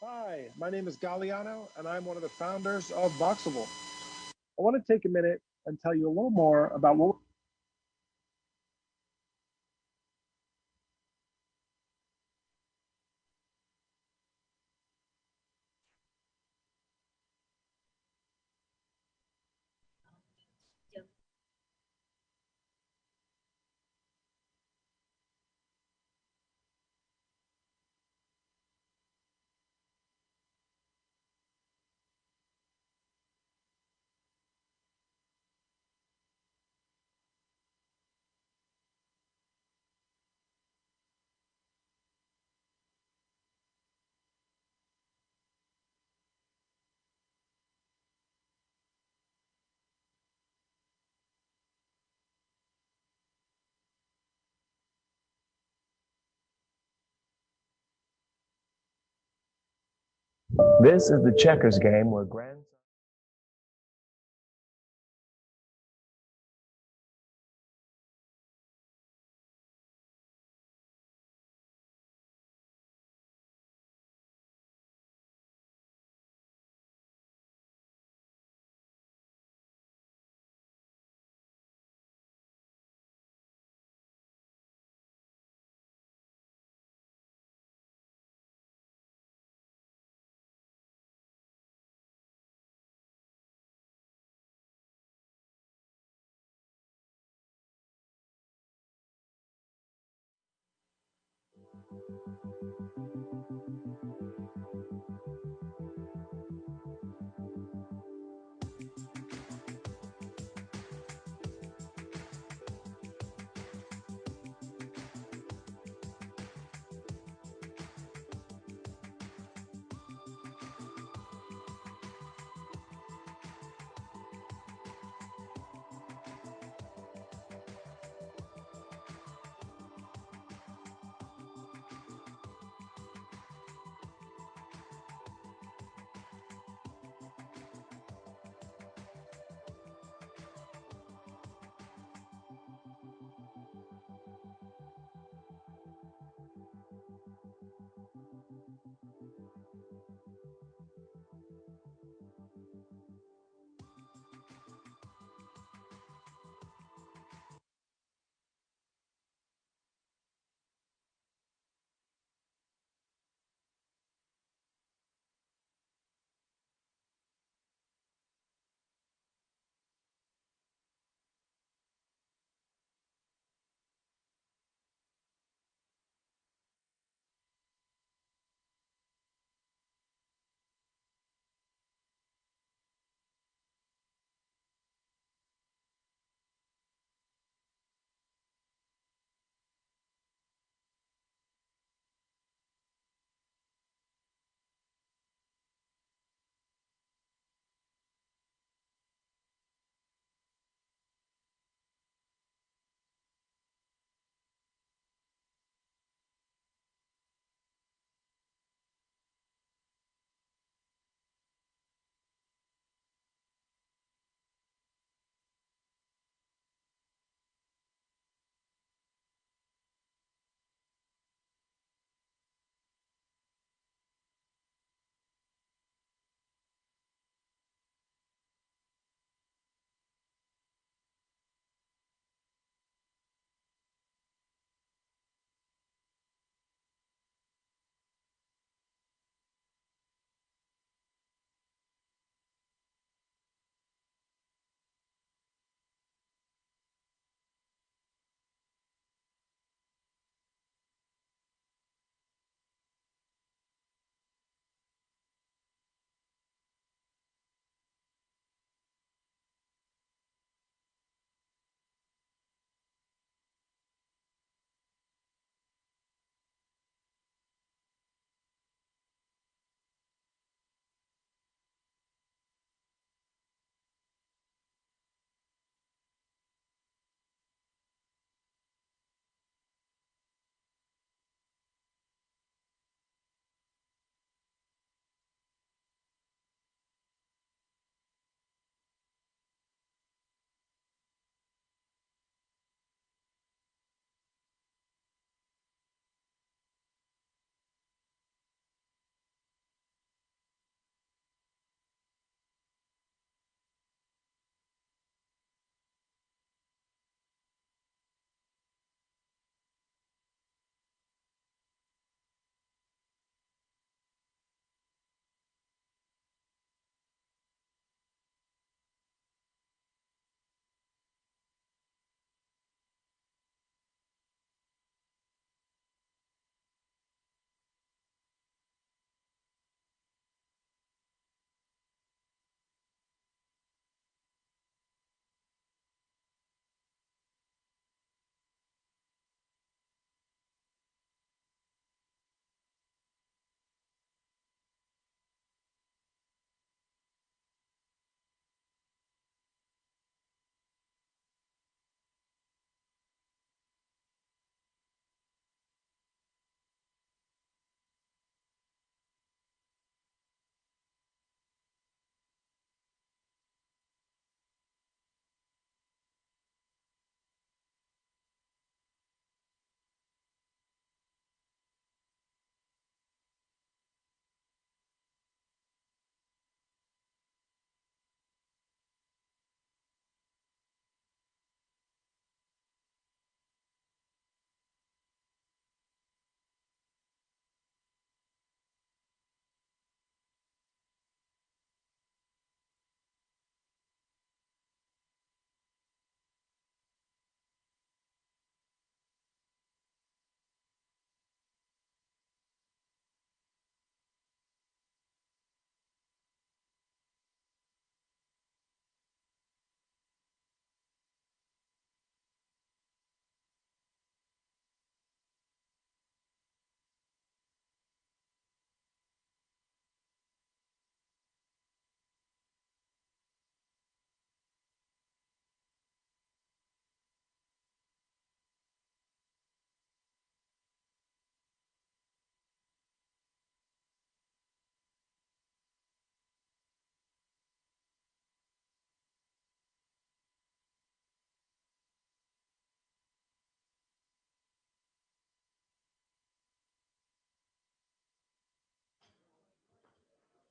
Hi, my name is Galliano, and I'm one of the founders of Voxable. I want to take a minute and tell you a little more about what. This is the checkers game where grandson.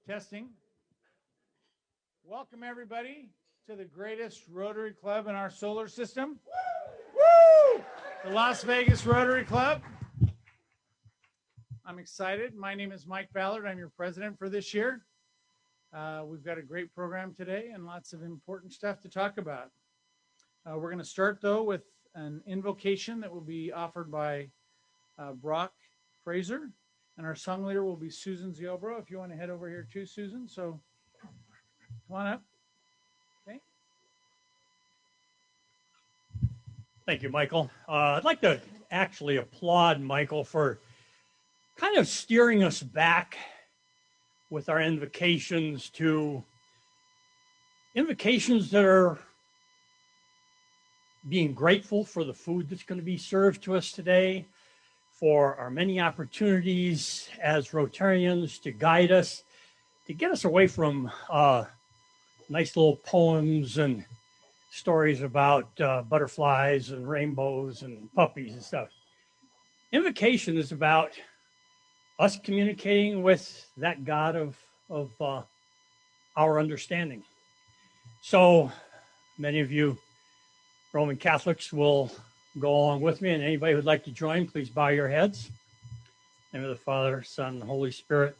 Testing. Welcome everybody to the greatest Rotary Club in our solar system. Woo! The Las Vegas Rotary Club. I'm excited. My name is Mike Ballard. I'm your president for this year. We've got a great program today and lots of important stuff to talk about. We're going to start though with an invocation that will be offered by Brock Fraser, and our song leader will be Susan Ziobro. If you want to head over here too, Susan. So come on up. Okay. Thank you, Michael. I'd like to actually applaud Michael for kind of steering us back with our invocations to invocations that are being grateful for the food that's going to be served to us today, for our many opportunities as Rotarians to guide us, to get us away from nice little poems and stories about butterflies and rainbows and puppies and stuff. Invocation is about us communicating with that God of our understanding. So many of you Roman Catholics will go along with me, and anybody who'd like to join, please bow your heads. In the name of the Father, Son, and Holy Spirit.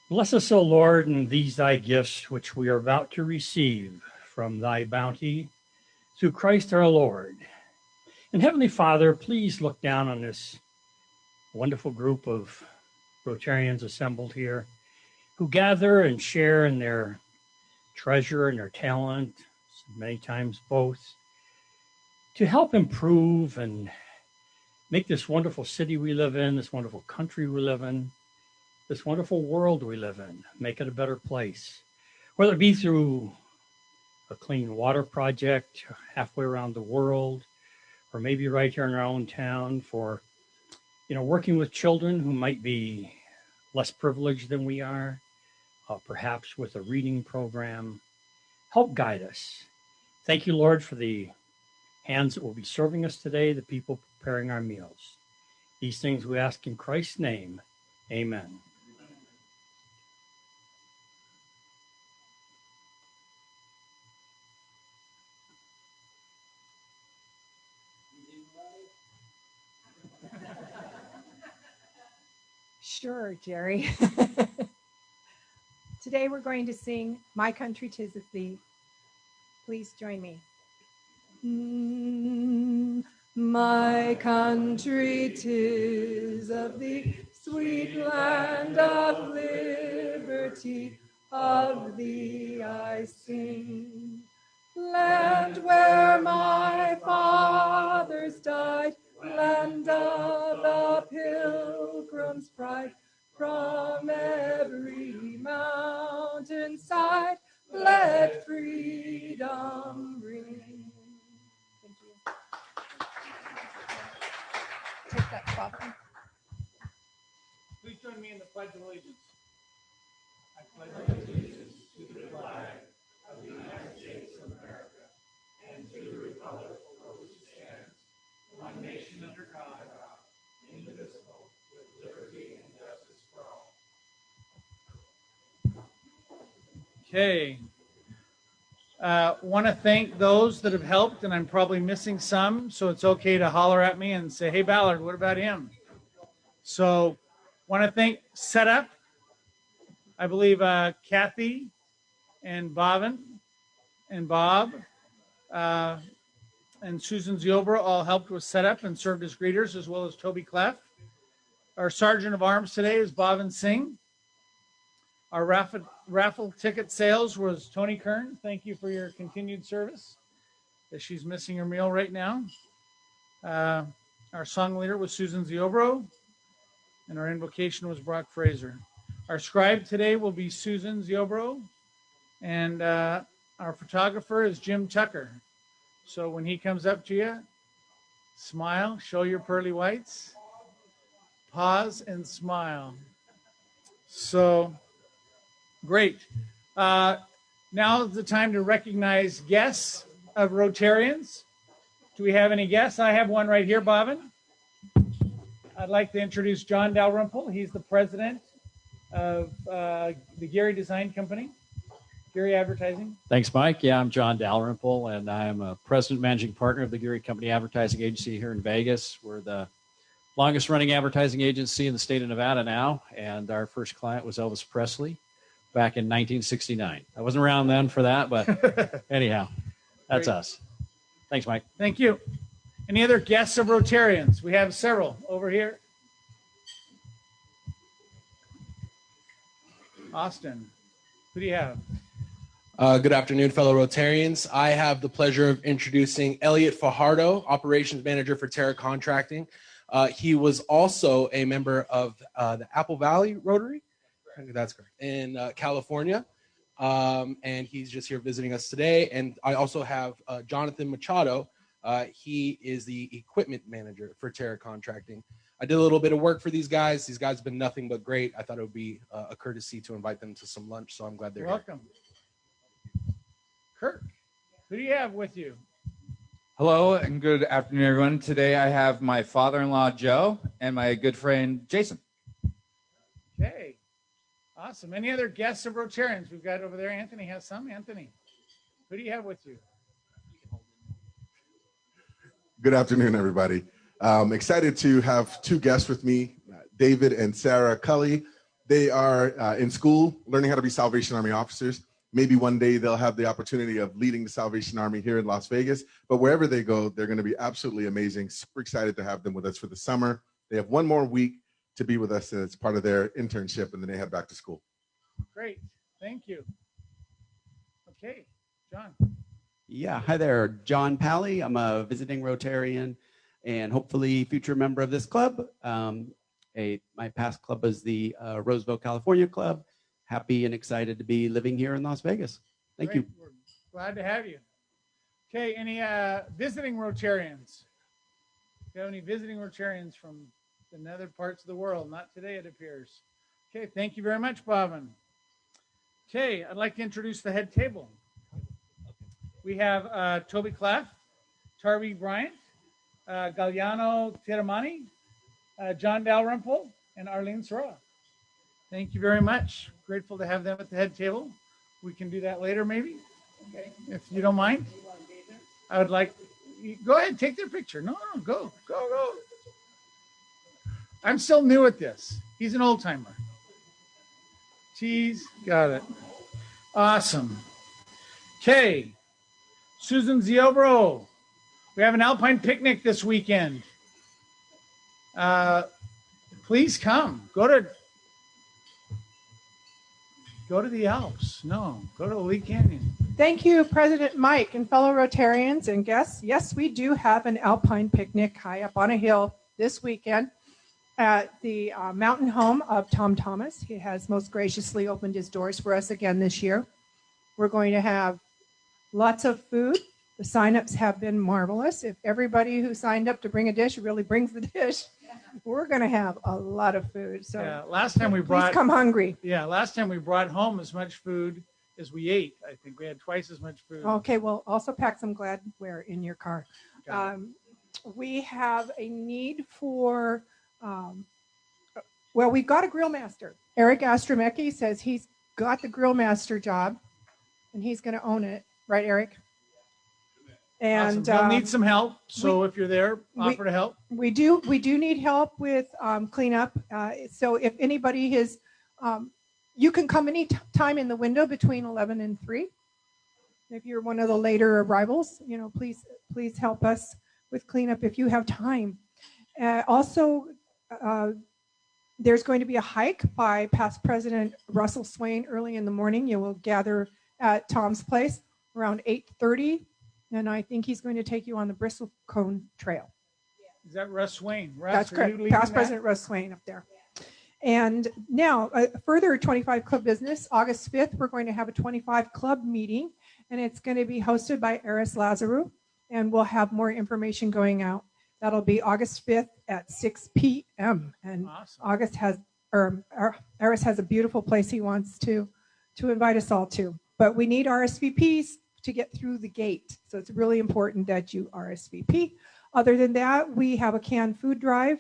Bless us, O Lord, in these thy gifts, which we are about to receive from thy bounty, through Christ our Lord. And Heavenly Father, please look down on this wonderful group of Rotarians assembled here, who gather and share in their treasure and their talent, many times both, to help improve and make this wonderful city we live in, this wonderful country we live in, this wonderful world we live in, make it a better place. Whether it be through a clean water project halfway around the world, or maybe right here in our own town for, working with children who might be less privileged than we are, perhaps with a reading program. Help guide us. Thank you, Lord, for the hands that will be serving us today, the people preparing our meals. These things we ask in Christ's name. Amen. Sure, Jerry. Today we're going to sing My Country 'Tis of Thee. Please join me. My country 'tis of thee, sweet land of liberty, of thee I sing. Land where my fathers died, land of the pilgrim's pride, from every mountainside, let freedom ring. Thank you. Take that coffee. Please join me in the Pledge of Allegiance. I pledge allegiance to the flag of the United States of America and to the republic for which it stands, one nation under God, indivisible, with liberty and justice for all. Okay. Want to thank those that have helped, and I'm probably missing some, so it's okay to holler at me and say, hey, Ballard, what about him? So want to thank Setup. I believe Kathy and Bob and Susan Ziobro all helped with setup and served as greeters, as well as Toby Cleff. Our Sergeant of Arms today is Bhavin Singh. Our raffle ticket sales was Tony Kern. Thank you for your continued service, as she's missing her meal right now. Our song leader was Susan Ziobro, and our invocation was Brock Fraser. Our scribe today will be Susan Ziobro, and our photographer is Jim Tucker. So when he comes up to you, smile, show your pearly whites, pause and smile. So great. Now is the time to recognize guests of Rotarians. Do we have any guests? I have one right here, Bobbin. I'd like to introduce John Dalrymple. He's the president of the Gary Design Company, Gary Advertising. Thanks, Mike. Yeah, I'm John Dalrymple, and I'm a president managing partner of the Gary Company Advertising Agency here in Vegas. We're the longest running advertising agency in the state of Nevada now, and our first client was Elvis Presley back in 1969. I wasn't around then for that, but anyhow, that's Great. us. Thanks, Mike. Thank you. Any other guests of Rotarians? We have several over here. Austin, who do you have? Good afternoon, fellow Rotarians. I have the pleasure of introducing Elliot Fajardo, Operations Manager for Terra Contracting. He was also a member of the Apple Valley Rotary. That's correct. In California. And he's just here visiting us today. And I also have Jonathan Machado. He is the equipment manager for Terra Contracting. I did a little bit of work for these guys. These guys have been nothing but great. I thought it would be a courtesy to invite them to some lunch, so I'm glad they're Welcome. Kirk, who do you have with you? Hello and good afternoon, everyone. Today I have my father-in-law, Joe, and my good friend, Jason. Okay. Awesome. Any other guests of Rotarians? We've got over there. Anthony has some. Anthony, who do you have with you? Good afternoon, everybody. Excited to have two guests with me, David and Sarah Cully. They are in school learning how to be Salvation Army officers. Maybe one day they'll have the opportunity of leading the Salvation Army here in Las Vegas. But wherever they go, they're going to be absolutely amazing. Super excited to have them with us for the summer. They have one more week to be with us as part of their internship, and then they head back to school. Great. Thank you. Okay. John. Yeah. Hi there. John Pally. I'm a visiting Rotarian and hopefully future member of this club. My past club was the Roseville, California club. Happy and excited to be living here in Las Vegas. Thank Great. you. We're glad to have you. Okay, any visiting Rotarians? Do you have any visiting Rotarians from the nether parts of the world? Not today, it appears. Okay, thank you very much, Bobbin. Okay, I'd like to introduce the head table. We have Toby Clef, Tarvi Bryant, Galliano Tiramani, John Dalrymple, and Arlene Soroa. Thank you very much. Grateful to have them at the head table. We can do that later, maybe, okay, if you don't mind. I would like, go ahead, take their picture. No, go. I'm still new at this. He's an old timer. Cheese, got it. Awesome. Okay, Susan Ziobro. We have an Alpine picnic this weekend. Please come. Go to the Alps. No, go to Lee Canyon. Thank you, President Mike and fellow Rotarians and guests. Yes, we do have an Alpine picnic high up on a hill this weekend at the mountain home of Tom Thomas. He has most graciously opened his doors for us again this year. We're going to have lots of food. The signups have been marvelous. If everybody who signed up to bring a dish really brings the dish, we're going to have a lot of food. So yeah, last time we please come hungry. Yeah, last time we brought home as much food as we ate. I think we had twice as much food. Okay, well, also pack some Gladware in your car. We have a need for, well, we've got a grill master. Eric Astromecki says he's got the grill master job, and he's going to own it. Right, Eric? And awesome. We'll need some help. So if you're there, offer to help. We do need help with cleanup. So if anybody is, you can come any time in the window between 11 and 3. If you're one of the later arrivals, please help us with cleanup if you have time. Also, there's going to be a hike by past President Russell Swain early in the morning. You will gather at Tom's place around 8:30. And I think he's going to take you on the Bristlecone Trail. Is that Russ Swain? Russ, that's correct. Past President Russ Swain up there. And now, further 25 Club business. August 5th, we're going to have a 25 Club meeting, and it's going to be hosted by Eris Lazarou, and we'll have more information going out. That'll be August 5th at 6 p.m. And awesome. Eris has a beautiful place he wants to invite us all to. But we need RSVPs to get through the gate. So it's really important that you RSVP. Other than that, we have a canned food drive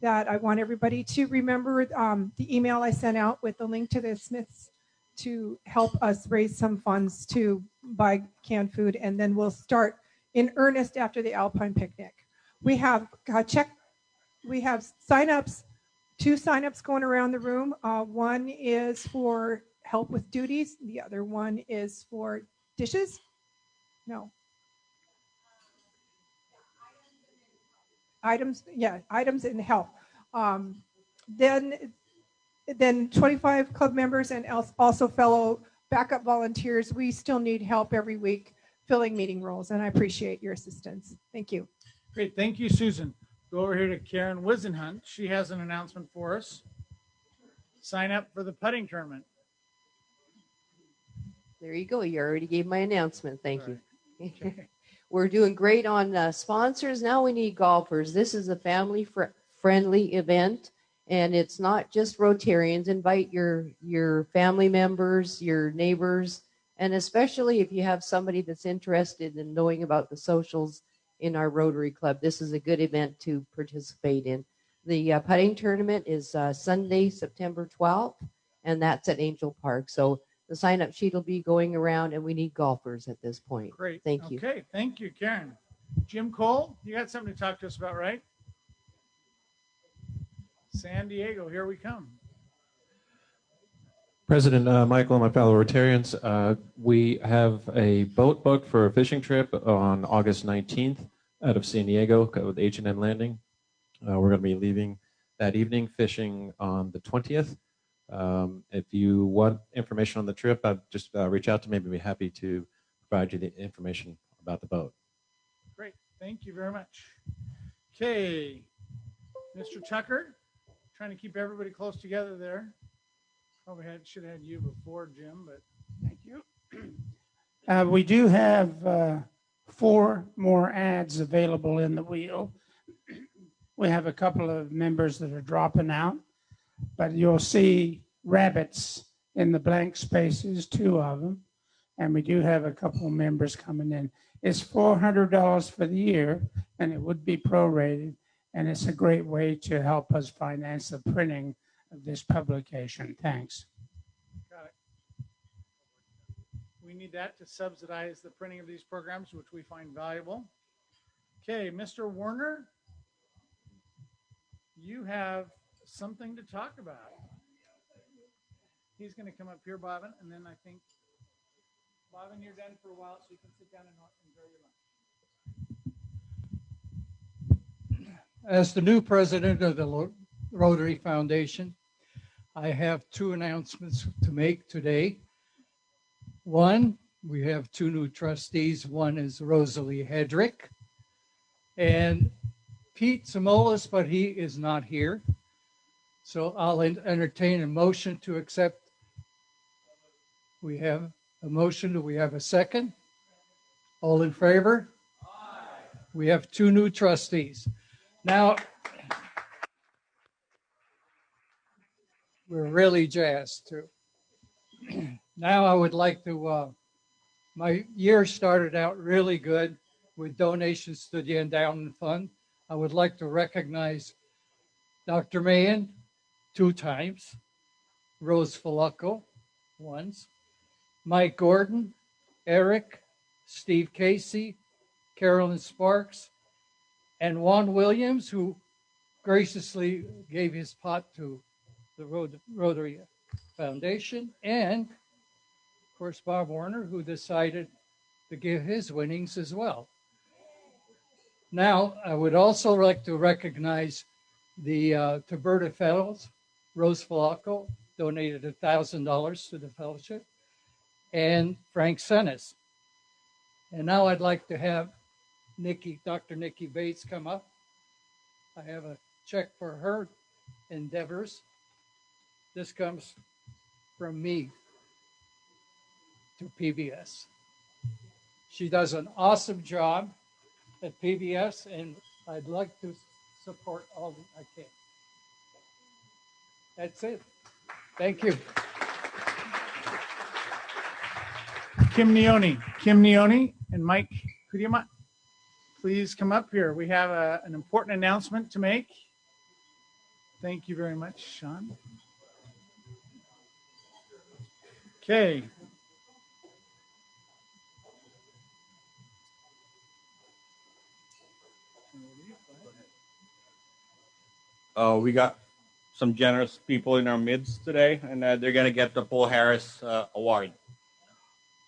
that I want everybody to remember the email I sent out with the link to the Smiths to help us raise some funds to buy canned food, and then we'll start in earnest after the Alpine picnic. We have sign-ups, 2 sign-ups going around the room. One is for help with duties. The other one is for dishes. No. Items in help. Then 25 club members and also fellow backup volunteers. We still need help every week filling meeting roles, and I appreciate your assistance. Thank you. Great. Thank you, Susan. Go over here to Karen Wisenhunt. She has an announcement for us. Sign up for the putting tournament. There you go. You already gave my announcement. Thank you. Okay. We're doing great on sponsors. Now we need golfers. This is a family-friendly event, and it's not just Rotarians. Invite your family members, your neighbors, and especially if you have somebody that's interested in knowing about the socials in our Rotary Club. This is a good event to participate in. The putting tournament is Sunday, September 12th, and that's at Angel Park. So the sign-up sheet will be going around, and we need golfers at this point. Great. Thank you. Okay. Thank you, Karen. Jim Cole, you got something to talk to us about, right? San Diego, here we come. President Michael and my fellow Rotarians, we have a boat booked for a fishing trip on August 19th out of San Diego with H&M Landing. We're going to be leaving that evening, fishing on the 20th. If you want information on the trip, just reach out to me. I'd be happy to provide you the information about the boat. Great. Thank you very much. Okay. Mr. Tucker, trying to keep everybody close together there. Probably should have had you before, Jim, but thank you. We do have 4 more ads available in the wheel. We have a couple of members that are dropping out, but you'll see rabbits in the blank spaces, 2 of them, and we do have a couple of members coming in. It's $400 for the year, and it would be prorated, and it's a great way to help us finance the printing of this publication. Thanks. got it. We need that to subsidize the printing of these programs, which we find valuable. Okay, Mr. Warner, you have something to talk about. He's going to come up here, Bobbin, and then I think, Bobbin, you're done for a while, so you can sit down and enjoy your lunch. As the new president of the Rotary Foundation, I have 2 announcements to make today. One, we have 2 new trustees. One is Rosalie Hedrick and Pete Samolis, but he is not here. So I'll entertain a motion to accept. We have a motion. Do we have a second? All in favor? Aye. We have 2 new trustees. Now, we're really jazzed too. Now I would like to, my year started out really good with donations to the endowment fund. I would like to recognize Dr. Mahan 2 times, Rose Falacco once, Mike Gordon, Eric, Steve Casey, Carolyn Sparks, and Juan Williams, who graciously gave his pot to the Rotary Foundation, and of course Bob Warner, who decided to give his winnings as well. Now, I would also like to recognize the Taberta Fellows. Rose Falacco donated $1,000 to the fellowship, and Frank Senes. And now I'd like to have Dr. Nikki Bates come up. I have a check for her endeavors. This comes from me to PBS. She does an awesome job at PBS, and I'd like to support all that I can. That's it. Thank you. Kim Neone and Mike Kudima, please come up here. We have an important announcement to make. Thank you very much, Sean. Okay. We got some generous people in our midst today, and they're going to get the Paul Harris Award.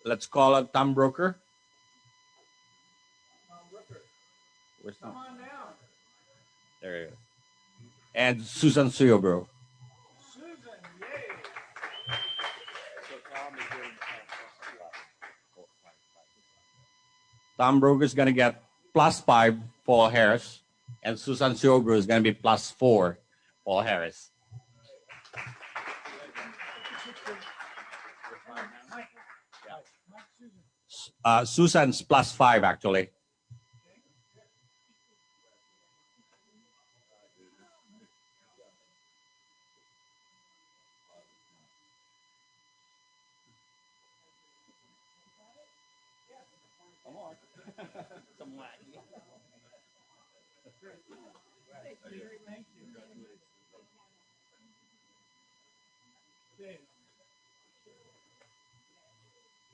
Let's call it Tom Brooker. Where's Tom? Come on down. There you go. And Susan Suyobro. Susan, yay. Tom Brooker is going to get +5, Paul Harris, and Susan Suyobro is going to be +4, Paul Harris. Susan's +5, actually.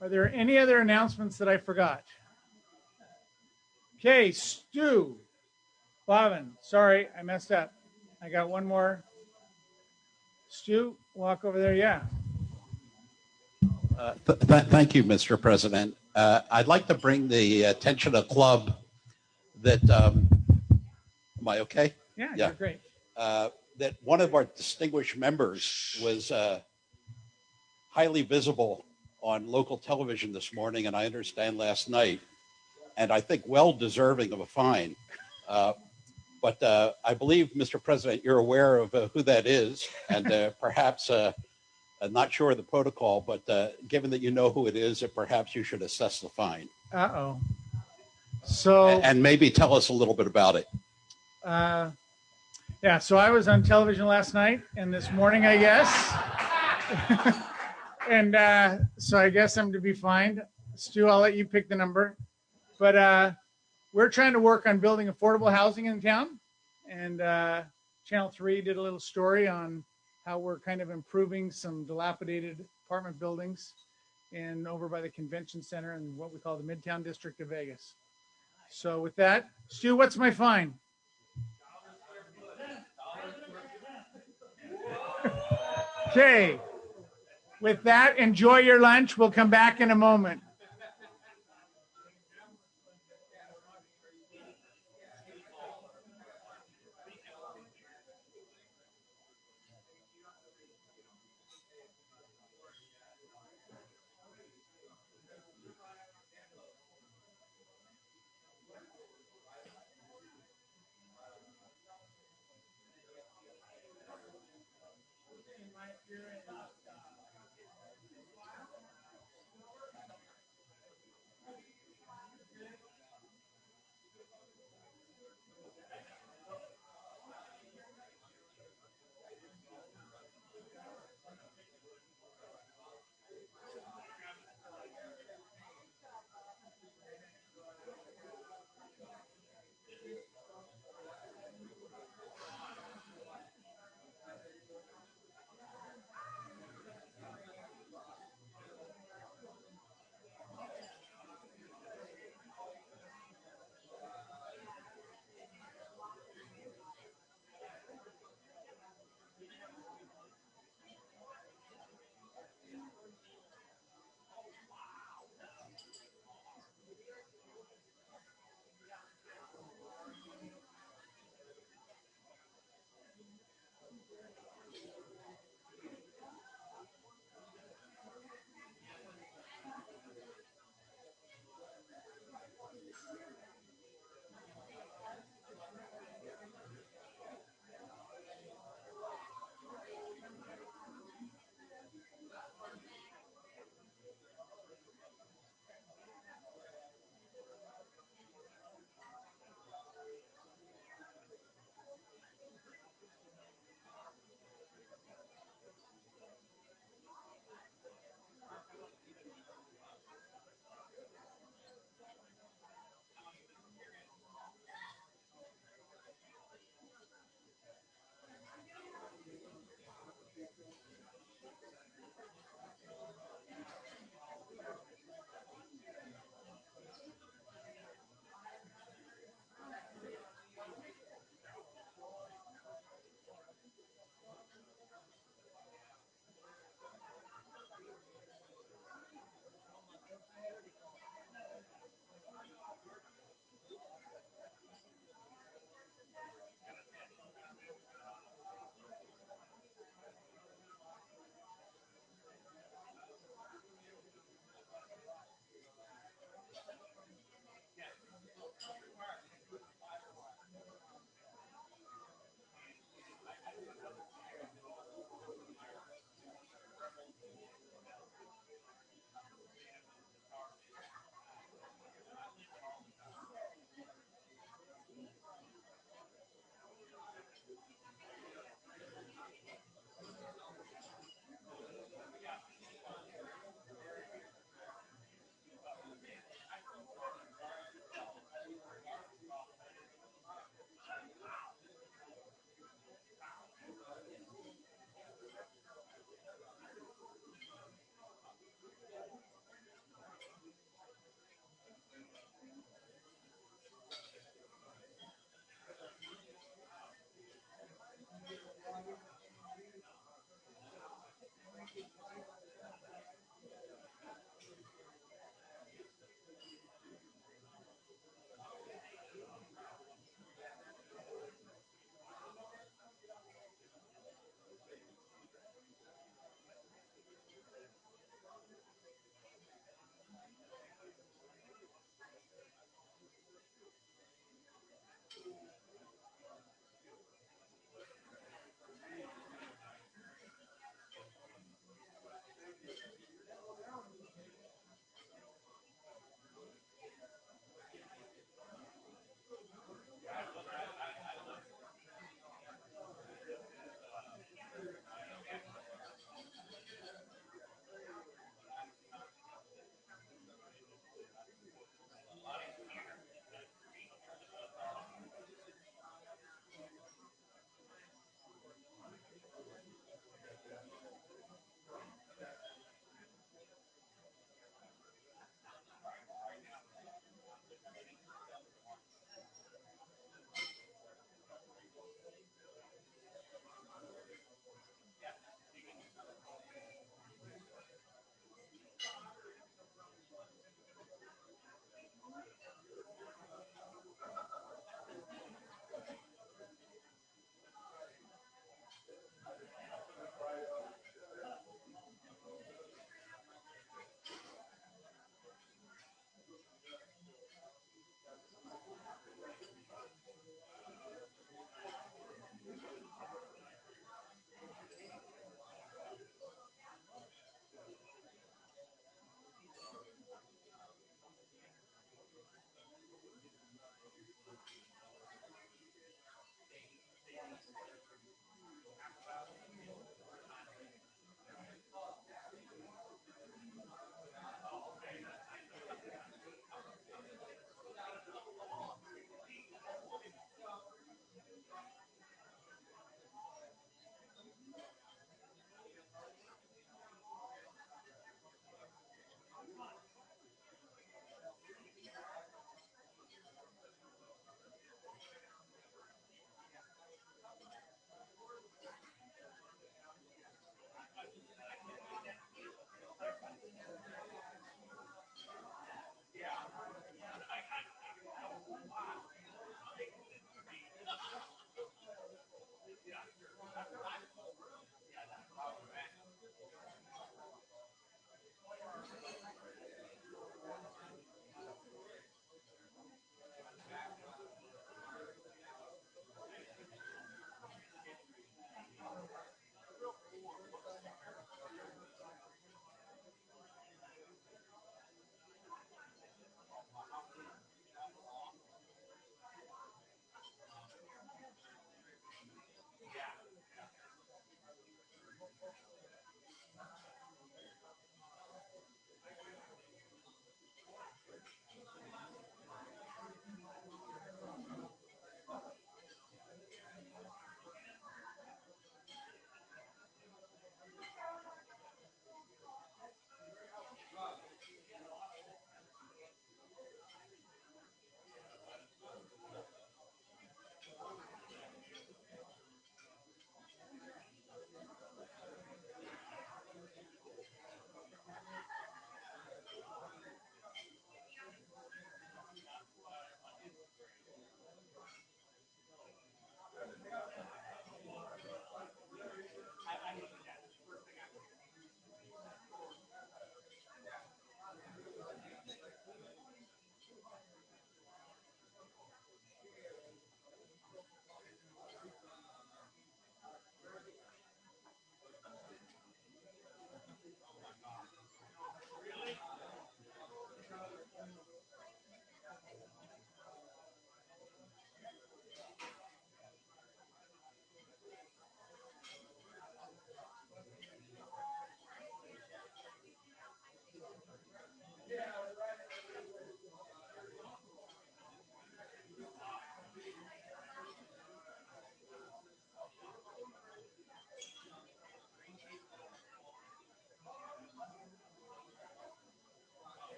Are there any other announcements that I forgot? Okay, Stu. Bobbin, sorry, I messed up. I got one more. Stu, walk over there. Yeah. Thank you, Mr. President. I'd like to bring the attention of the club that, am I okay? Yeah, you're great. That one of our distinguished members was highly visible on local television this morning, and I understand last night, and I think well deserving of a fine. But I believe, Mr. President, you're aware of who that is, and perhaps I'm not sure of the protocol, but given that you know who it is, perhaps you should assess the fine. Uh-oh. So and maybe tell us a little bit about it. Yeah, so I was on television last night and this morning, I guess. And so I guess I'm to be fined. Stu, I'll let you pick the number. But we're trying to work on building affordable housing in town. And Channel 3 did a little story on how we're kind of improving some dilapidated apartment buildings over by the convention center in what we call the Midtown District of Vegas. So with that, Stu, what's my fine? Okay. With that, enjoy your lunch. We'll come back in a moment.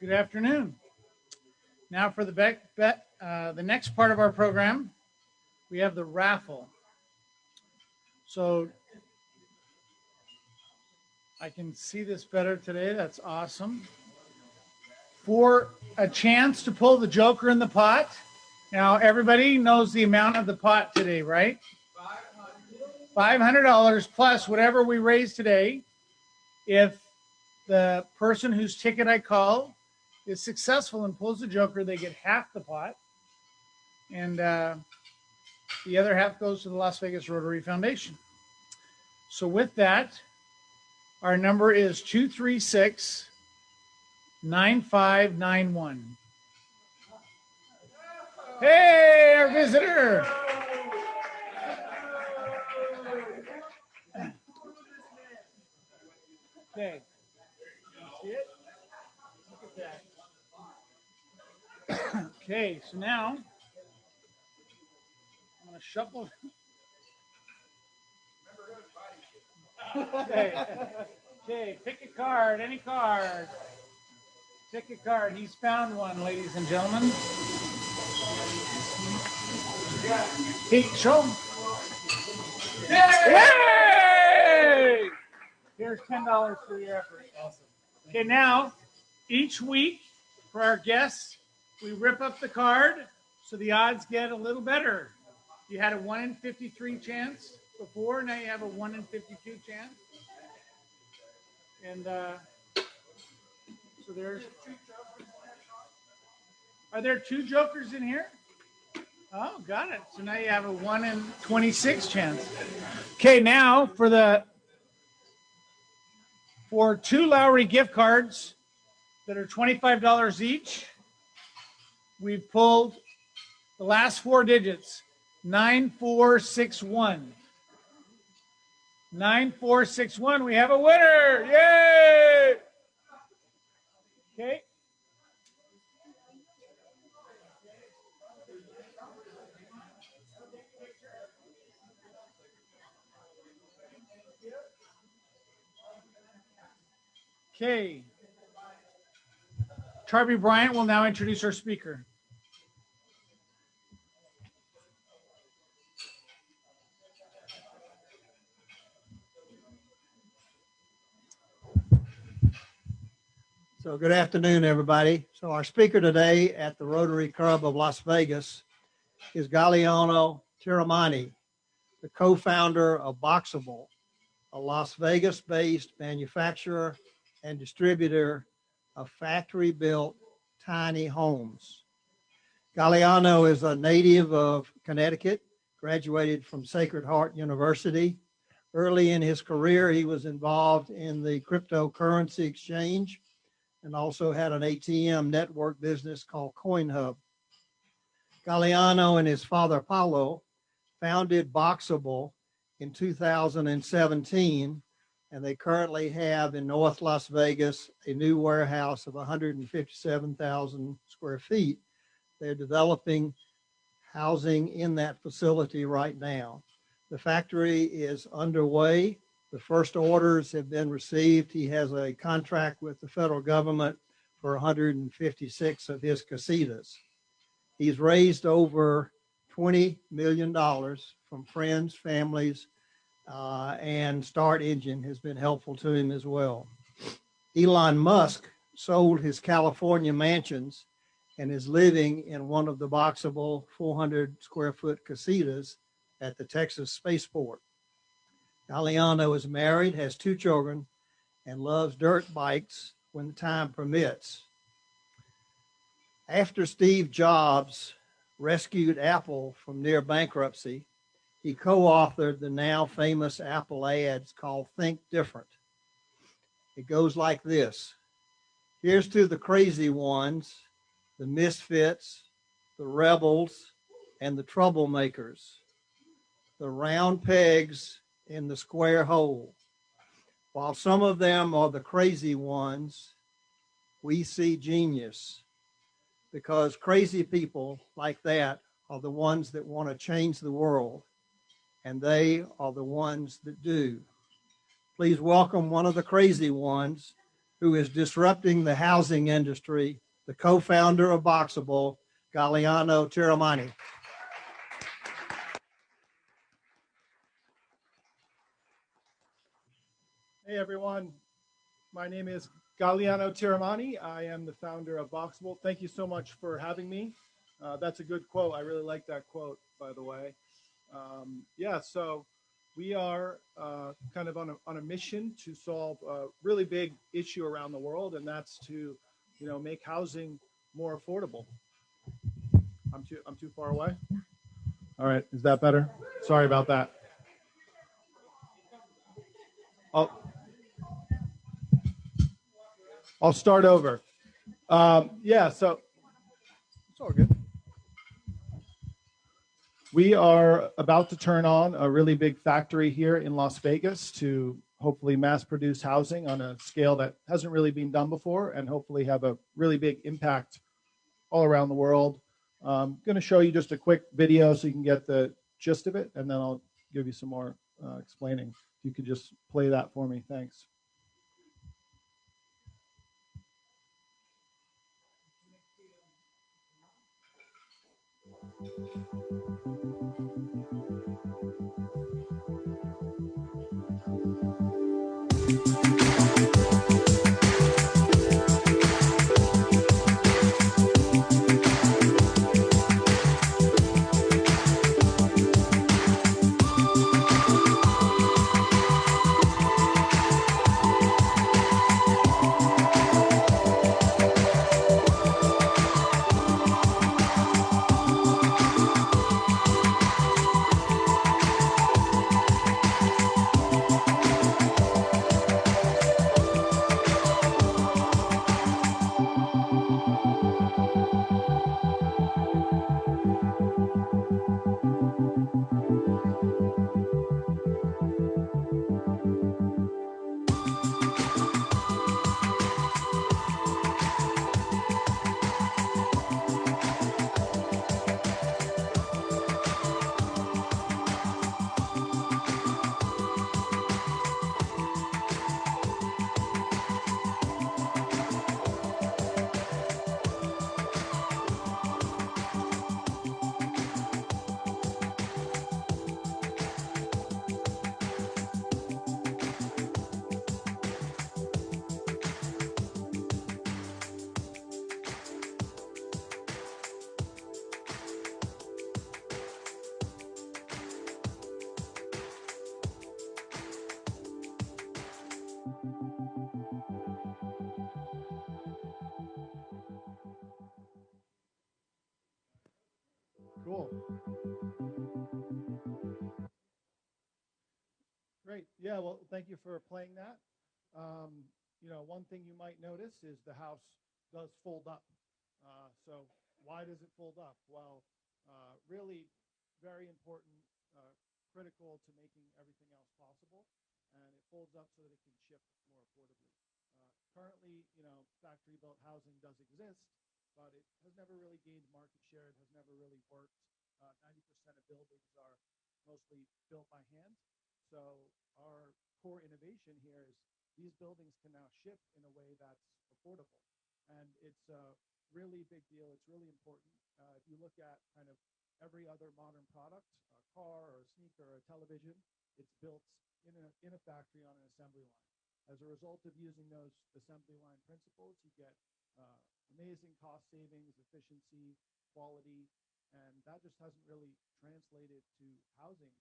Good afternoon. Now for the next part of our program, we have the raffle. So I can see this better today. That's awesome. For a chance to pull the joker in the pot. Now, everybody knows the amount of the pot today, right? $500 plus whatever we raise today. If the person whose ticket I call is successful and pulls the joker, they get half the pot. And the other half goes to the Las Vegas Rotary Foundation. So with that, our number is 236-9591. Hey, our visitor. Okay. See it? Look at that. Okay, so now I'm going to shuffle. Okay, pick a card, any card. Pick a card. He's found one, ladies and gentlemen. Hey, show him. Yay! Here's $10 for your effort. Awesome. Okay, now, each week for our guests, we rip up the card so the odds get a little better. You had a 1 in 53 chance before, now you have a 1 in 52 chance. And so there's. Are there 2 jokers in here? Oh, got it. So now you have a 1 in 26 chance. Okay, now for 2 Lowry gift cards that are $25 each, we've pulled the last 4 digits, 9461. 9461, we have a winner. Yay! Okay. Okay. Charby Bryant will now introduce our speaker. So good afternoon, everybody. So our speaker today at the Rotary Club of Las Vegas is Galliano Tiramani, the co-founder of Boxable, a Las Vegas-based manufacturer and distributor of factory-built tiny homes. Galliano is a native of Connecticut, graduated from Sacred Heart University. Early in his career, he was involved in the cryptocurrency exchange and also had an ATM network business called CoinHub. Galliano and his father, Paulo, founded Boxable in 2017, and they currently have in North Las Vegas a new warehouse of 157,000 square feet. They're developing housing in that facility right now. The factory is underway. The first orders have been received. He has a contract with the federal government for 156 of his casitas. He's raised over $20 million from friends, families, and Start Engine has been helpful to him as well. Elon Musk sold his California mansions and is living in one of the Boxable 400 square foot casitas at the Texas Spaceport. Galliano is married, has 2 children, and loves dirt bikes when the time permits. After Steve Jobs rescued Apple from near bankruptcy, he co-authored the now famous Apple ads called Think Different. It goes like this. Here's to the crazy ones, the misfits, the rebels, and the troublemakers, the round pegs in the square hole. While some of them are the crazy ones, we see genius, because crazy people like that are the ones that want to change the world, and they are the ones that do. Please welcome one of the crazy ones who is disrupting the housing industry, the co-founder of Boxable, Galliano Tiramani. Hey everyone, my name is Galliano Tiramani. I am the founder of Boxable. Thank you so much for having me. That's a good quote. I really like that quote, by the way. Yeah, so we are kind of on a mission to solve a really big issue around the world, and that's to, make housing more affordable. I'm too far away. All right, is that better? Sorry about that. I'll start over. Yeah, so it's all good. We are about to turn on a really big factory here in Las Vegas to hopefully mass produce housing on a scale that hasn't really been done before and hopefully have a really big impact all around the world. I'm going to show you just a quick video so you can get the gist of it, and then I'll give you some more explaining. If you could just play that for me, thanks. Cool. Great. Yeah, well, thank you for playing that. One thing you might notice is the house does fold up. So why does it fold up? Well, really very important, critical to making everything else possible. And it folds up so that it can ship more affordably. Currently, factory-built housing does exist, but it has never really gained market share. It has never really worked. 90% of buildings are mostly built by hand. So our core innovation here is these buildings can now ship in a way that's affordable. And it's a really big deal. It's really important. If you look at kind of every other modern product, a car or a sneaker or a television, it's built in a factory on an assembly line. As a result of using those assembly line principles, you get amazing cost savings, efficiency, quality, and that just hasn't really translated to housing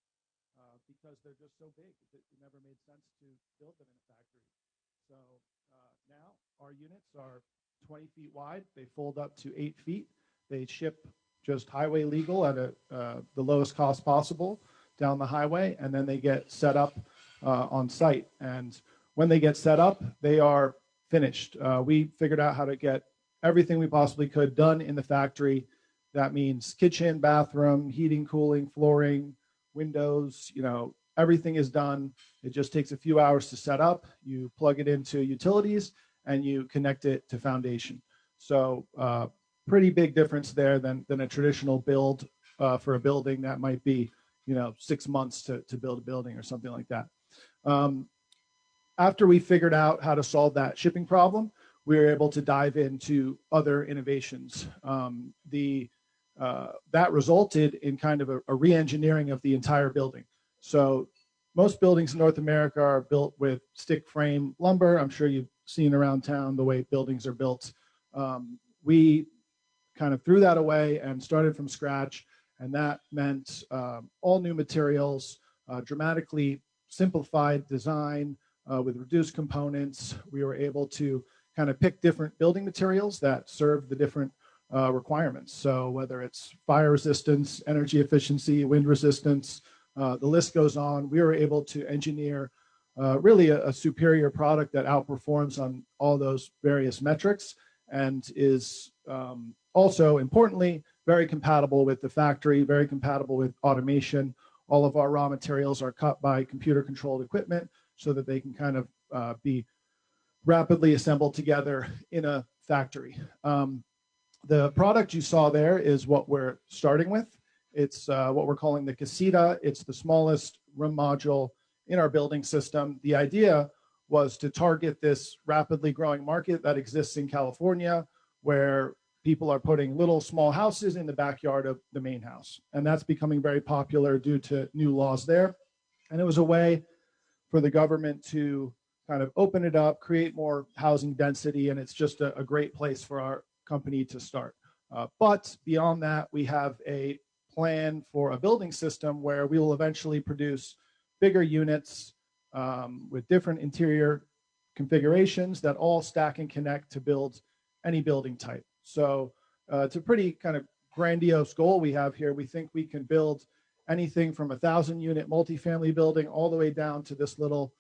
because they're just so big that it never made sense to build them in a factory. So now our units are 20 feet wide. They fold up to 8 feet. They ship just highway legal at the lowest cost possible down the highway, and then they get set up on site. And when they get set up, they are finished. We figured out how to get everything we possibly could done in the factory. That means kitchen, bathroom, heating, cooling, flooring, windows, everything is done. It just takes a few hours to set up. You plug it into utilities and you connect it to foundation. So pretty big difference there than a traditional build for a building that might be, 6 months to build a building or something like that. After we figured out how to solve that shipping problem, we were able to dive into other innovations. That resulted in kind of a re-engineering of the entire building. So most buildings in North America are built with stick frame lumber. I'm sure you've seen around town the way buildings are built. We kind of threw that away and started from scratch, and that meant all new materials, dramatically simplified design with reduced components. We were able to kind of pick different building materials that serve the different requirements. So whether it's fire resistance, energy efficiency, wind resistance, the list goes on. We were able to engineer really a superior product that outperforms on all those various metrics and is also importantly very compatible with the factory, very compatible with automation. All of our raw materials are cut by computer controlled equipment so that they can kind of be rapidly assembled together in a factory. The product you saw there is what we're starting with. It's what we're calling the casita. It's the smallest room module in our building system. The idea was to target this rapidly growing market that exists in California, where people are putting little small houses in the backyard of the main house. And that's becoming very popular due to new laws there. And it was a way for the government to kind of open it up, create more housing density, and it's just a great place for our company to start. But beyond that, we have a plan for a building system where we will eventually produce bigger units with different interior configurations that all stack and connect to build any building type. So it's a pretty kind of grandiose goal we have here. We think we can build anything from 1,000-unit multifamily building all the way down to this little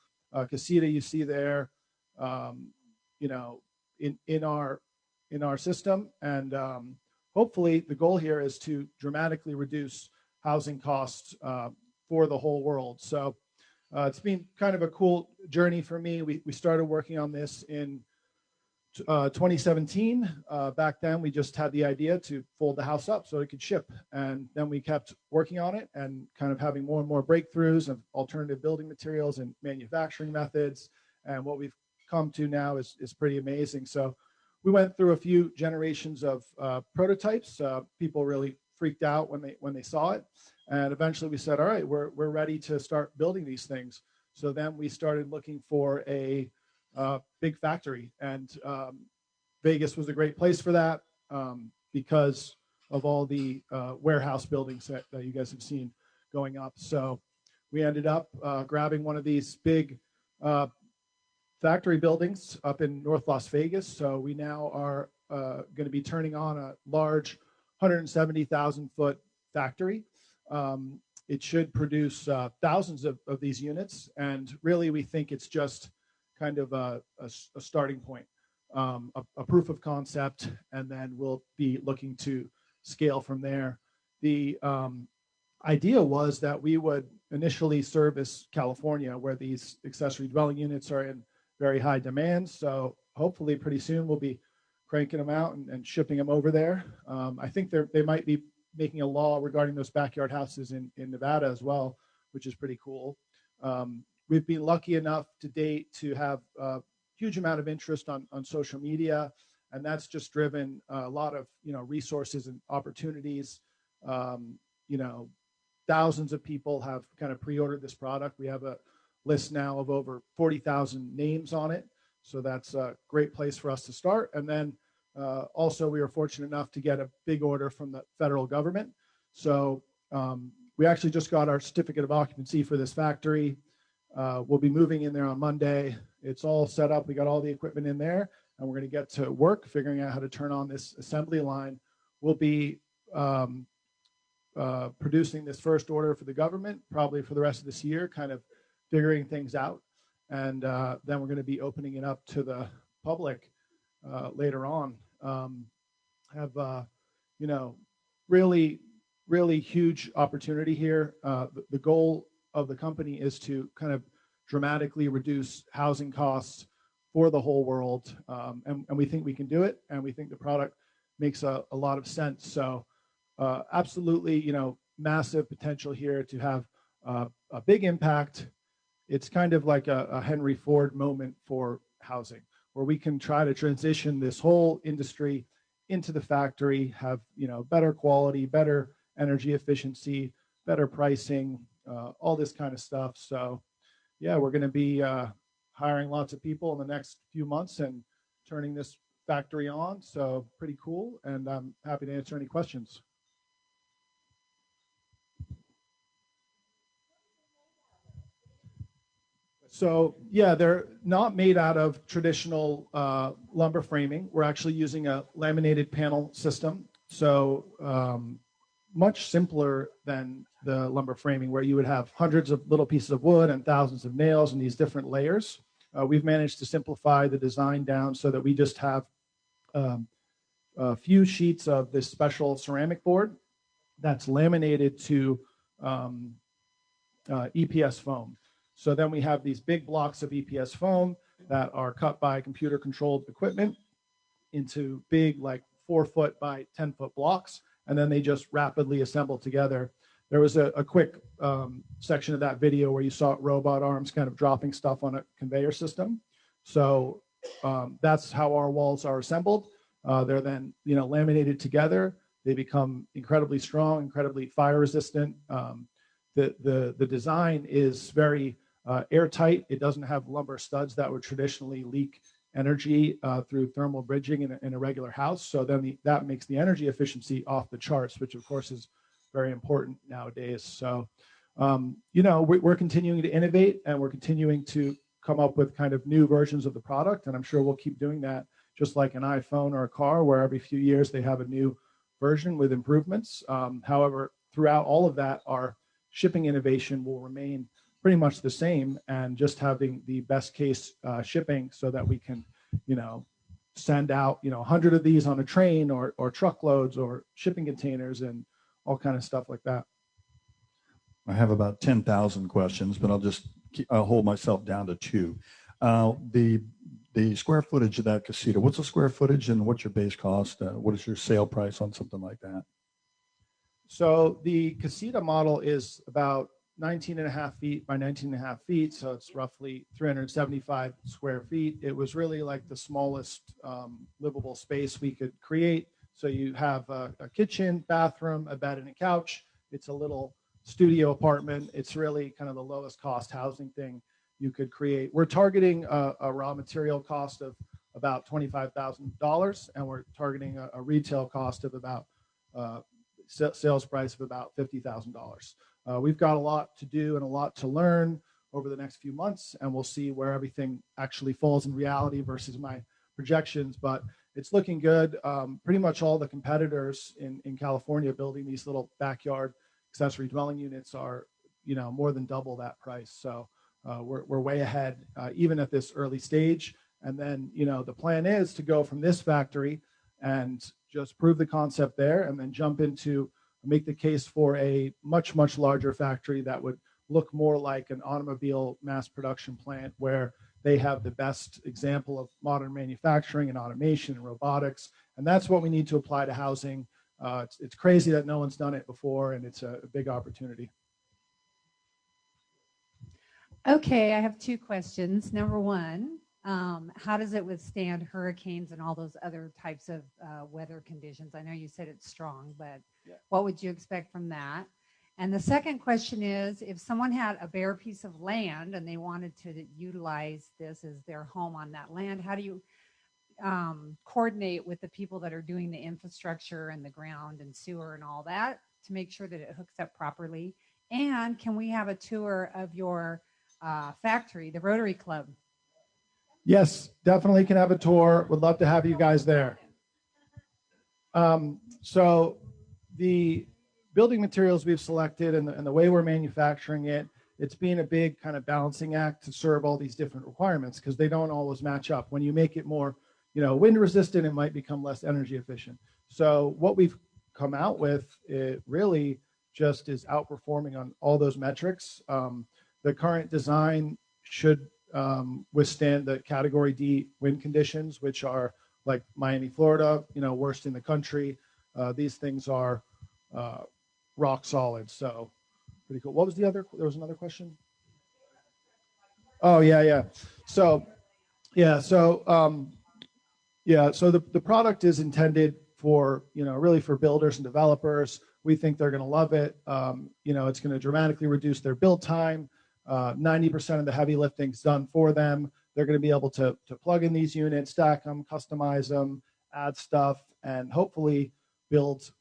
casita you see there, you know, in our system. And hopefully the goal here is to dramatically reduce housing costs for the whole world. So it's been kind of a cool journey for me. We started working on this in 2017. Back then, we just had the idea to fold the house up so it could ship. And then we kept working on it and kind of having more and more breakthroughs of alternative building materials and manufacturing methods. And what we've come to now is pretty amazing. So we went through a few generations of prototypes. People really freaked out when they saw it. And eventually we said, all right, we're ready to start building these things. So then we started looking for a big factory, and Vegas was a great place for that because of all the warehouse buildings that you guys have seen going up. So we ended up grabbing one of these big factory buildings up in North Las Vegas. So we now are going to be turning on a large 170,000 foot factory. It should produce thousands of these units, and really we think it's just kind of a starting point, a proof of concept, and then we'll be looking to scale from there. The idea was that we would initially service California, where these accessory dwelling units are in very high demand. So hopefully pretty soon we'll be cranking them out and shipping them over there. I think they might be making a law regarding those backyard houses in Nevada as well, which is pretty cool. We've been lucky enough to date to have a huge amount of interest on social media, and that's just driven a lot of resources and opportunities. Thousands of people have kind of pre-ordered this product. We have a list now of over 40,000 names on it, so that's a great place for us to start. And then also we were fortunate enough to get a big order from the federal government. So we actually just got our certificate of occupancy for this factory. We'll be moving in there on Monday. It's all set up. We got all the equipment in there, and we're going to get to work figuring out how to turn on this assembly line. We'll be producing this first order for the government probably for the rest of this year, kind of figuring things out. And then we're going to be opening it up to the public later on. Have really, really huge opportunity here. The goal of the company is to kind of dramatically reduce housing costs for the whole world. And we think we can do it. And we think the product makes a lot of sense. So absolutely, massive potential here to have a big impact. It's kind of like a Henry Ford moment for housing, where we can try to transition this whole industry into the factory, have better quality, better energy efficiency, better pricing, all this kind of stuff. So yeah, we're going to be hiring lots of people in the next few months and turning this factory on. So pretty cool. And I'm happy to answer any questions. So yeah, they're not made out of traditional lumber framing. We're actually using a laminated panel system. So much simpler than the lumber framing, where you would have hundreds of little pieces of wood and thousands of nails and these different layers. We've managed to simplify the design down so that we just have a few sheets of this special ceramic board that's laminated to EPS foam. So then we have these big blocks of EPS foam that are cut by computer controlled equipment into big, like 4-foot by 10-foot blocks, and then they just rapidly assemble together. There was a quick section of that video where you saw robot arms kind of dropping stuff on a conveyor system. So that's how our walls are assembled. They're then, laminated together. They become incredibly strong, incredibly fire resistant. The design is very airtight. It doesn't have lumber studs that would traditionally leak energy through thermal bridging in a regular house. So then that makes the energy efficiency off the charts, which of course is very important nowadays. So, we're continuing to innovate, and we're continuing to come up with kind of new versions of the product. And I'm sure we'll keep doing that, just like an iPhone or a car, where every few years they have a new version with improvements. However, throughout all of that, our shipping innovation will remain pretty much the same, and just having the best case shipping so that we can, send out, 100 of these on a train or truckloads or shipping containers and all kind of stuff like that. I have about 10,000 questions, but I'll hold myself down to 2. The square footage of that casita, what's the square footage and what's your base cost? What is your sale price on something like that? So the casita model is about 19.5 feet by 19.5 feet. So it's roughly 375 square feet. It was really like the smallest livable space we could create. So you have a kitchen, bathroom, a bed, and a couch. It's a little studio apartment. It's really kind of the lowest cost housing thing you could create. We're targeting a raw material cost of about $25,000, and we're targeting a retail cost of about sales price of about $50,000. We've got a lot to do and a lot to learn over the next few months, and we'll see where everything actually falls in reality versus my projections, but it's looking good. Pretty much all the competitors in California building these little backyard accessory dwelling units are, more than double that price. So we're way ahead, even at this early stage. And then, the plan is to go from this factory and just prove the concept there, and then jump into make the case for a much, much larger factory that would look more like an automobile mass production plant, where they have the best example of modern manufacturing and automation and robotics. And that's what we need to apply to housing. It's crazy that no one's done it before, and it's a big opportunity. Okay, I have 2 questions. Number 1, how does it withstand hurricanes and all those other types of weather conditions? I know you said it's strong, but what would you expect from that? And the second question is, if someone had a bare piece of land and they wanted to utilize this as their home on that land, how do you coordinate with the people that are doing the infrastructure and the ground and sewer and all that to make sure that it hooks up properly? And can we have a tour of your factory, the Rotary Club? Yes, definitely can have a tour. Would love to have you guys there. So the building materials we've selected and the way we're manufacturing it, it's been a big kind of balancing act to serve all these different requirements, because they don't always match up. When you make it more, wind resistant, it might become less energy efficient. So what we've come out with, it really just is outperforming on all those metrics. The current design should withstand the Category D wind conditions, which are like Miami, Florida, worst in the country. These things are rock solid. So pretty cool. What was the other? There was another question. Oh yeah. So the product is intended for, really for builders and developers. We think they're going to love it. It's going to dramatically reduce their build time. 90% of the heavy lifting is done for them. They're going to be able to plug in these units, stack them, customize them, add stuff, and hopefully build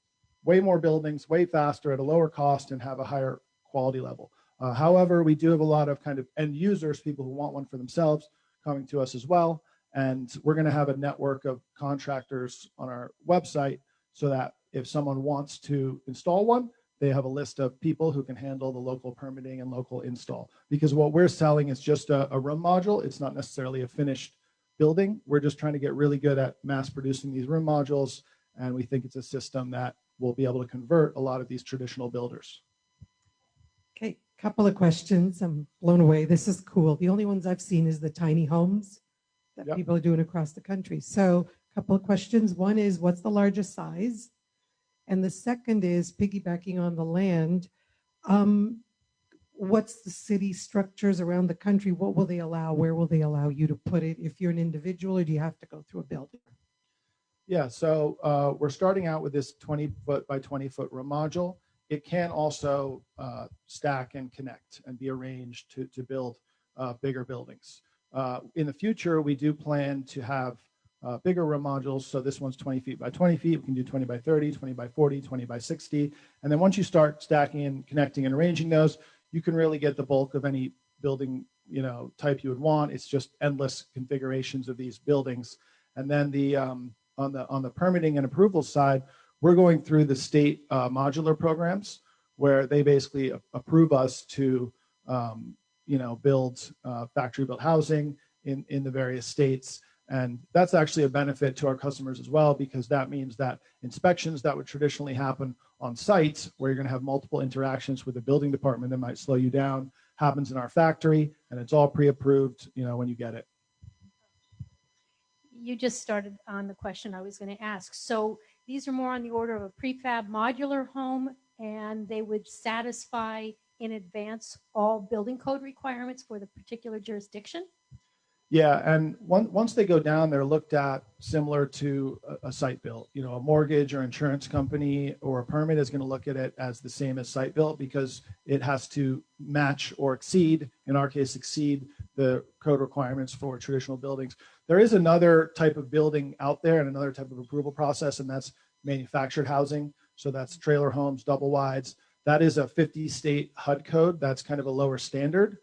way more buildings way faster at a lower cost and have a higher quality level. However, we do have a lot of kind of end users, people who want one for themselves, coming to us as well. And we're going to have a network of contractors on our website so that if someone wants to install one, they have a list of people who can handle the local permitting and local install. Because what we're selling is just a room module. It's not necessarily a finished building. We're just trying to get really good at mass producing these room modules. And we think it's a system that will be able to convert a lot of these traditional builders. Okay, couple of questions. I'm blown away. This is cool. The only ones I've seen is the tiny homes that Yep. people are doing across the country. So a couple of questions. One is, what's the largest size? And the second is, piggybacking on the land, what's the city structures around the country? What will they allow? Where will they allow you to put it if you're an individual, or do you have to go through a building? Yeah, so we're starting out with this 20-foot by 20-foot room module. It can also stack and connect and be arranged to build bigger buildings. In the future, we do plan to have bigger room modules. So this one's 20 feet by 20 feet. We can do 20 by 30, 20 by 40, 20 by 60. And then once you start stacking and connecting and arranging those, you can really get the bulk of any building type you would want. It's just endless configurations of these buildings. And then the on the permitting and approval side, we're going through the state modular programs where they basically approve us to build factory-built housing in the various states. And that's actually a benefit to our customers as well, because that means that inspections that would traditionally happen on site, where you're going to have multiple interactions with the building department that might slow you down, happens in our factory, and it's all pre-approved when you get it. You just started on the question I was going to ask. So these are more on the order of a prefab modular home, and they would satisfy in advance all building code requirements for the particular jurisdiction? Yeah, and once they go down, they're looked at similar to a site built. A mortgage or insurance company or a permit is going to look at it as the same as site built, because it has to match or exceed, in our case, exceed the code requirements for traditional buildings. There is another type of building out there and another type of approval process, and that's manufactured housing. So that's trailer homes, double wides. That is a 50-state HUD code. That's kind of a lower standard.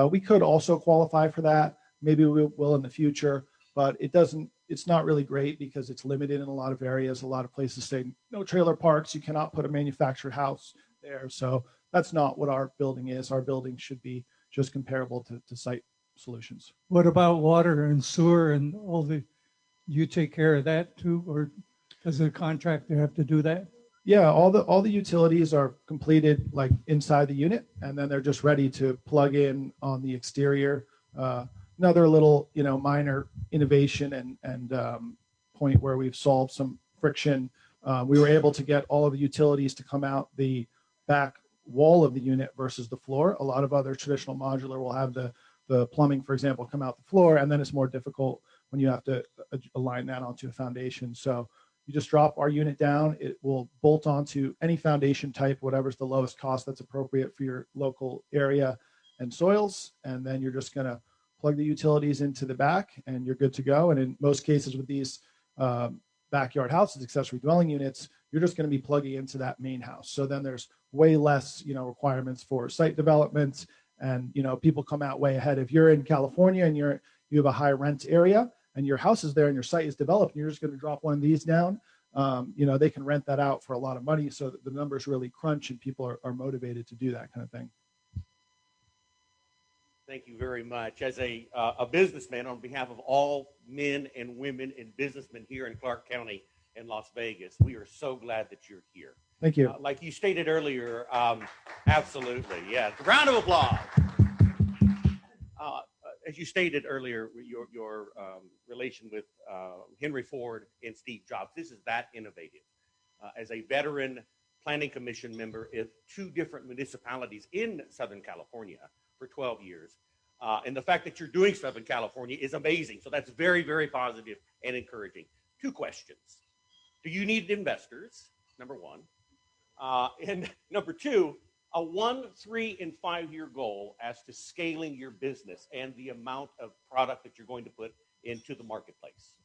We could also qualify for that. Maybe we will in the future, but it's not really great because it's limited in a lot of areas. A lot of places say no trailer parks. You cannot put a manufactured house there. So that's not what our building is. Our building should be just comparable to site solutions. What about water and sewer and all the, you take care of that too, or does the contractor have to do that? Yeah, all the utilities are completed like inside the unit, and then they're just ready to plug in on the exterior. Another little, minor innovation and point where we've solved some friction. We were able to get all of the utilities to come out the back wall of the unit versus the floor. A lot of other traditional modular will have the plumbing, for example, come out the floor, and then it's more difficult when you have to align that onto a foundation. So you just drop our unit down. It will bolt onto any foundation type, whatever's the lowest cost that's appropriate for your local area and soils, and then you're just going to plug the utilities into the back and you're good to go. And in most cases with these backyard houses, accessory dwelling units, you're just going to be plugging into that main house. So then there's way less, requirements for site development, and, people come out way ahead. If you're in California and you have a high rent area and your house is there and your site is developed and you're just going to drop one of these down, they can rent that out for a lot of money. So that the numbers really crunch and people are motivated to do that kind of thing. Thank you very much. As a businessman, on behalf of all men and women and businessmen here in Clark County and Las Vegas, we are so glad that you're here. Thank you. Like you stated earlier, absolutely, yeah. Round of applause. As you stated earlier, your relation with Henry Ford and Steve Jobs, this is that innovative. As a veteran planning commission member in 2 different municipalities in Southern California for 12 years. And the fact that you're doing stuff in California is amazing. So that's very, very positive and encouraging. 2 questions. Do you need investors? Number 1. And number two, a 1, 3, and 5 year goal as to scaling your business and the amount of product that you're going to put into the marketplace.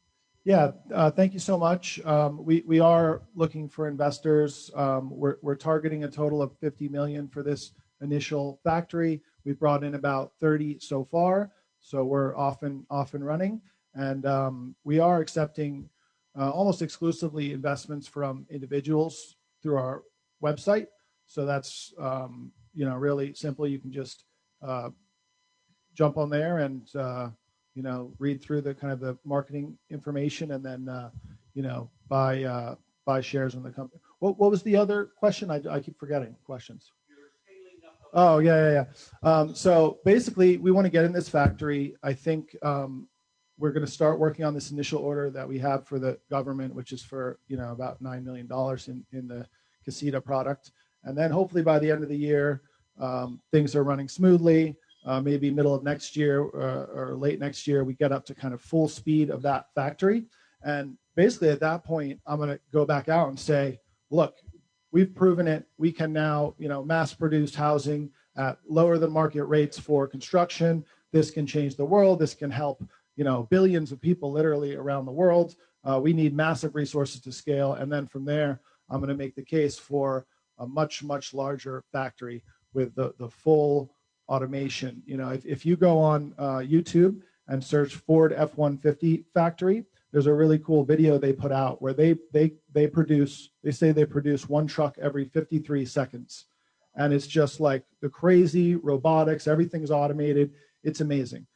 Yeah, thank you so much. We are looking for investors. We're targeting a total of 50 million for this initial factory. We've brought in about 30 so far, so we're off and running. And we are accepting almost exclusively investments from individuals through our website. So that's really simple. You can just jump on there and read through the kind of the marketing information, and then buy shares in the company. What was the other question? I keep forgetting questions. Oh, yeah. So basically, we want to get in this factory. I think we're going to start working on this initial order that we have for the government, which is for about $9 million in the Casita product. And then hopefully by the end of the year, things are running smoothly. Maybe middle of next year or late next year, we get up to kind of full speed of that factory. And basically at that point, I'm going to go back out and say, look, we've proven it. We can now, mass produce housing at lower than market rates for construction. This can change the world. This can help, billions of people literally around the world. We need massive resources to scale. And then from there, I'm going to make the case for a much, much larger factory with the full automation. If you go on YouTube and search Ford F-150 factory, there's a really cool video they put out where they say they produce one truck every 53 seconds. And it's just like the crazy robotics, everything's automated. It's amazing.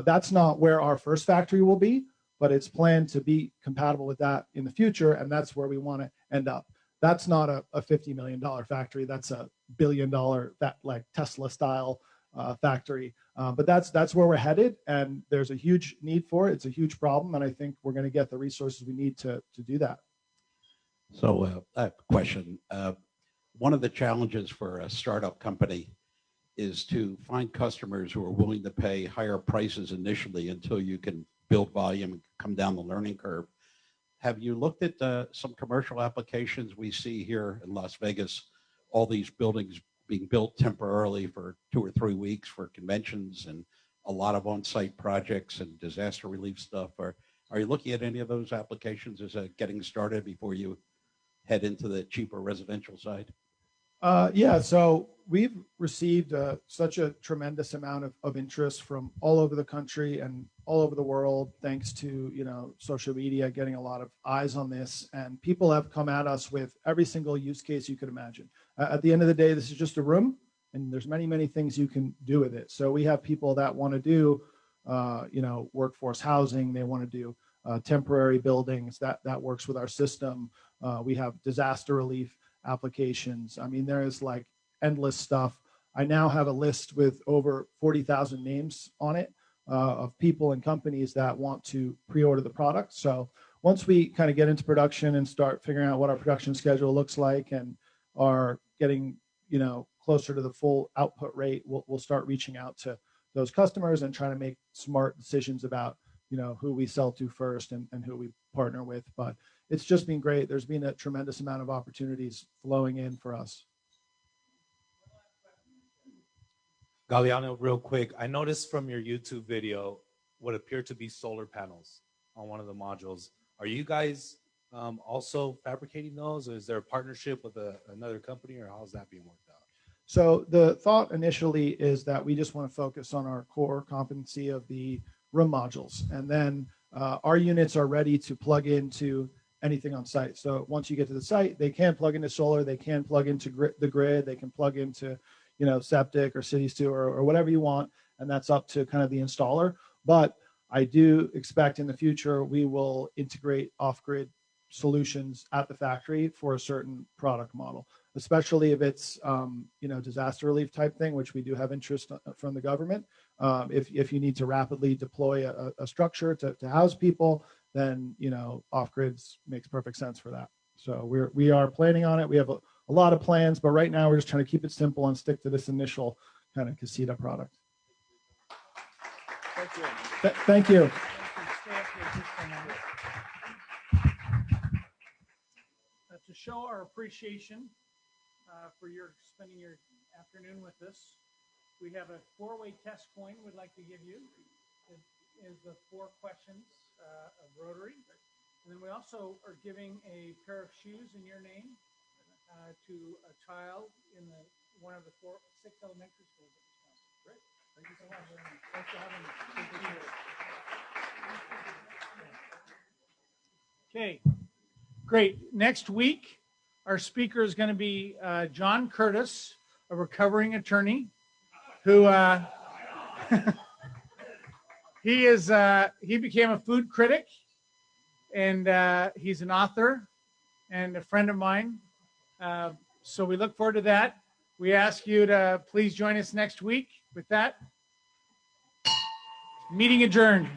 That's not where our first factory will be, but it's planned to be compatible with that in the future. And that's where we want to end up. That's not a $50 million factory. That's a $1 billion, like Tesla style factory. But that's where we're headed, and there's a huge need for it. It's a huge problem, and I think we're going to get the resources we need to do that. So I have a question. One of the challenges for a startup company is to find customers who are willing to pay higher prices initially until you can build volume and come down the learning curve. Have you looked at some commercial applications we see here in Las Vegas, all these buildings being built temporarily for 2 or 3 weeks for conventions and a lot of on-site projects and disaster relief stuff? Or are you looking at any of those applications as getting started before you head into the cheaper residential side? Yeah, so we've received such a tremendous amount of interest from all over the country and all over the world, thanks to social media getting a lot of eyes on this, and people have come at us with every single use case you could imagine. At the end of the day, this is just a room, and there's many things you can do with it. So we have people that want to do workforce housing. They want to do temporary buildings. That works with our system. We have disaster relief applications. I mean, there is like endless stuff. I now have a list with over 40,000 names on it of people and companies that want to pre-order the product. So once we kind of get into production and start figuring out what our production schedule looks like and are getting closer to the full output rate, we'll start reaching out to those customers and trying to make smart decisions about who we sell to first and who we partner with. But it's just been great. There's been a tremendous amount of opportunities flowing in for us. Galiano, real quick, I noticed from your YouTube video what appeared to be solar panels on one of the modules. Are you guys also fabricating those, or is there a partnership with another company, or how's that being worked out? So the thought initially is that we just want to focus on our core competency of the room modules, and then our units are ready to plug into anything on site. So once you get to the site, they can plug into solar, they can plug into the grid, they can plug into septic or city sewer or whatever you want, and that's up to kind of the installer. But I do expect in the future we will integrate off-grid solutions at the factory for a certain product model, especially if it's disaster relief type thing, which we do have interest from the government. If you need to rapidly deploy a structure to house people, then off-grids makes perfect sense for that. So we are planning on it. We have a lot of plans, but right now we're just trying to keep it simple and stick to this initial kind of Casita product. Thank you. Thank you. To show our appreciation for your spending your afternoon with us. We have a 4-way test coin we'd like to give you. It is the 4 questions of Rotary. And then we also are giving a pair of shoes in your name to a child in one of the 6 elementary schools at Wisconsin. Great. Thank you so much. Thanks for having us. Good to see you. Okay, great. Next week, our speaker is going to be John Curtis, a recovering attorney, who he became a food critic, and he's an author and a friend of mine. So we look forward to that. We ask you to please join us next week. With that, meeting adjourned.